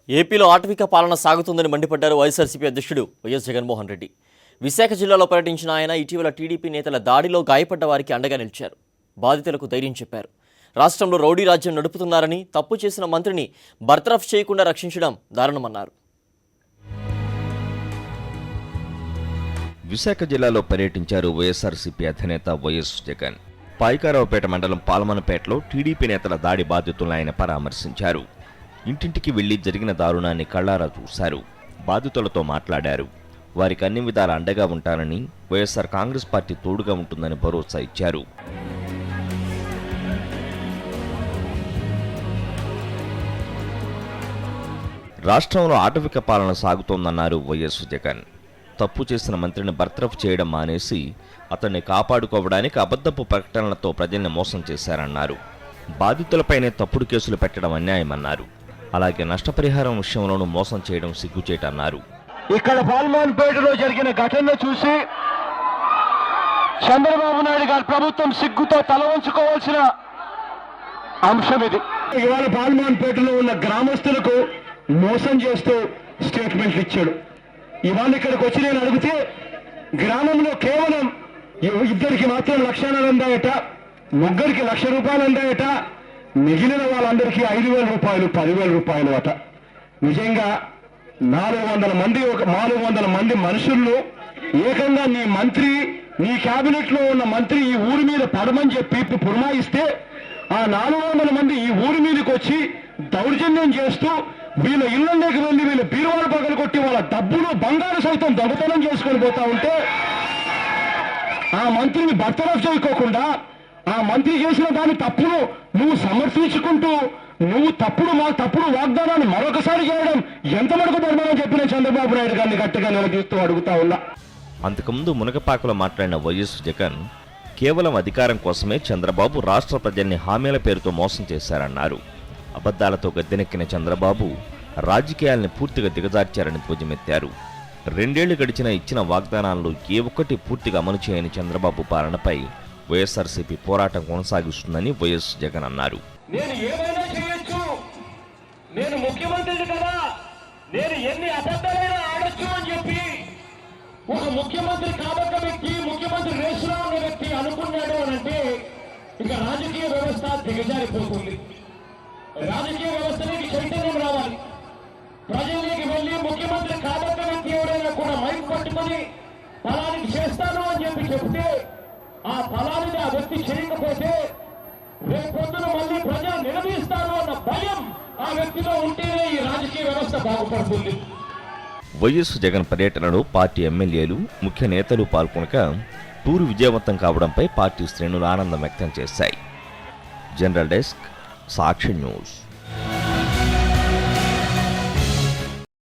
ఏపీలో ఆటవిక పాలన సాగుతుందని మండిపడ్డారు వైఎస్ఆర్సీపీ అధ్యక్షుడు వైఎస్ జగన్మోహన్ రెడ్డి. విశాఖ జిల్లాలో పర్యటించిన ఆయన ఇటీవల టీడీపీ నేతల దాడిలో గాయపడ్డ వారికి అండగా నిలిచారు. బాధితులకు ధైర్యం చెప్పారు. రాష్ట్రంలో రౌడీ రాజ్యం నడుపుతున్నారని, తప్పు చేసిన మంత్రిని బర్తరఫ్ చేయకుండా రక్షించడం దారుణమన్నారు. విశాఖ జిల్లాలో పర్యటించారు వైఎస్ఆర్సీపీ అధినేత వైఎస్ జగన్. పాయికారావుపేట మండలం పాల్మనపేటలో టీడీపీ నేతల దాడి బాధితులను ఆయన పరామర్శించారు. ఇంటింటికి వెళ్లి జరిగిన దారుణాన్ని కళ్లారా చూశారు. బాధితులతో మాట్లాడారు. వారికి అన్ని విధాల అండగా ఉంటానని, వైఎస్ఆర్ కాంగ్రెస్ పార్టీ తోడుగా ఉంటుందని భరోసా ఇచ్చారు. రాష్ట్రంలో ఆటవిక పాలన సాగుతోందన్నారు వైఎస్ జగన్. తప్పు చేసిన మంత్రిని బర్తరఫ్ చేయడం మానేసి అతన్ని కాపాడుకోవడానికి అబద్ధపు ప్రకటనలతో ప్రజల్ని మోసం చేశారన్నారు. బాధితులపైనే తప్పుడు కేసులు పెట్టడం అన్యాయమన్నారు. అలాగే నష్టపరిహారం విషయంలోనూ మోసం చేయడం సిగ్గుచేటన్నారు. ఇక్కడ పాల్మన్పేటలో జరిగిన ఘటన చూసి చంద్రబాబు నాయుడు గారి ప్రభుత్వం సిగ్గుతో తల వంచుకోవాల్సిన అంశం ఇది. ఇవాళ పాల్మన్పేటలో ఉన్న గ్రామస్తులకు మోసం చేస్తూ స్టేట్మెంట్లు ఇచ్చాడు. ఇవాళ ఇక్కడికి వచ్చి నేను అడిగితే గ్రామంలో కేవలం ఇద్దరికి మాత్రం 1,00,000 అందాయట, ముగ్గురికి ₹1,00,000 అందాయట, మిగిలిన వాళ్ళందరికీ 5,000 రూపాయలు, 10,000 రూపాయలు అట. నిజంగా 400 మంది మనుషుల్లో ఏకంగా నీ మంత్రి, నీ క్యాబినెట్ లో ఉన్న మంత్రి ఈ ఊరి మీద పడమని చెప్పి పురమాయిస్తే ఆ 400 మంది ఈ ఊరి మీదకి వచ్చి దౌర్జన్యం చేస్తూ వీళ్ళ ఇళ్లలోకి వెళ్ళి వీళ్ళ బీరువాలు పగలగొట్టి వాళ్ళ డబ్బులు, బంగారు సైతం దొంగతనం చేసుకొని పోతా ఉంటే ఆ మంత్రిని బర్తరఫ్ చేయకోకుండా ఆ మంత్రి చేసిన దాని తప్పును నువ్వు సమర్థించుకుంటూ నువ్వు తప్పుడు వాగ్దానాన్ని మరొకసారి చేయడం ఎంత మటుకు ధర్మని చెప్పిన చంద్రబాబు నాయుడు గారిని గట్టిగా నిలదీస్తూ అడుగుతా ఉన్నా. అంతకుముందు మునగపాకలో మాట్లాడిన వైఎస్ జగన్ కేవలం అధికారం కోసమే చంద్రబాబు రాష్ట్ర ప్రజల్ని హామీల పేరుతో మోసం చేశారన్నారు. అబద్ధాలతో గద్దెనెక్కిన చంద్రబాబు రాజకీయాల్ని పూర్తిగా దిగజార్చారని ధ్వజమెత్తారు. 2 ఏళ్లు గడిచిన ఇచ్చిన వాగ్దానాల్లో ఏ ఒక్కటి పూర్తిగా అమలు చేయని చంద్రబాబు పాలనపై వైఎస్ఆర్సీపీ పోరాటం కొనసాగిస్తుందని వైఎస్ జగన్ అన్నారు. నేను ఏమైనా చేయొచ్చు, నేను ముఖ్యమంత్రిని కదా, నేను ఎన్ని అబద్ధాలైనా ఆడొచ్చు అని చెప్పి ఒక ముఖ్యమంత్రి కాబట్ట వ్యక్తి, ముఖ్యమంత్రి రేసులో ఉన్న వ్యక్తి అనుకున్నాడు అని అంటే ఇక రాజకీయ వ్యవస్థ దిగజారిపోతుంది. రాజకీయ వ్యవస్థలోకి చైతన్యం రావాలి. ప్రజల్లోకి వెళ్ళి ముఖ్యమంత్రి కాబట్ట వ్యక్తి ఎవరైనా కూడా మైక్ పట్టుకొని ఫలానికి చేస్తాను అని చెప్పి చెప్తే ఆ ఫలానికి ఆ వ్యక్తి చేయకపోతే రేపొద్దున మళ్ళీ ప్రజలు నిలదీస్తారు అన్న భయం ఆ వ్యక్తిలో ఉంటేనే ఈ రాజకీయ వ్యవస్థ బాగుపడుతుంది. వైఎస్ జగన్ పర్యటనలో పార్టీ ఎమ్మెల్యేలు, ముఖ్య నేతలు పాల్గొనక టూరు విజయవంతం కావడంపై పార్టీ శ్రేణులు ఆనందం వ్యక్తం చేశాయి. జనరల్ డెస్క్, సాక్షి న్యూస్.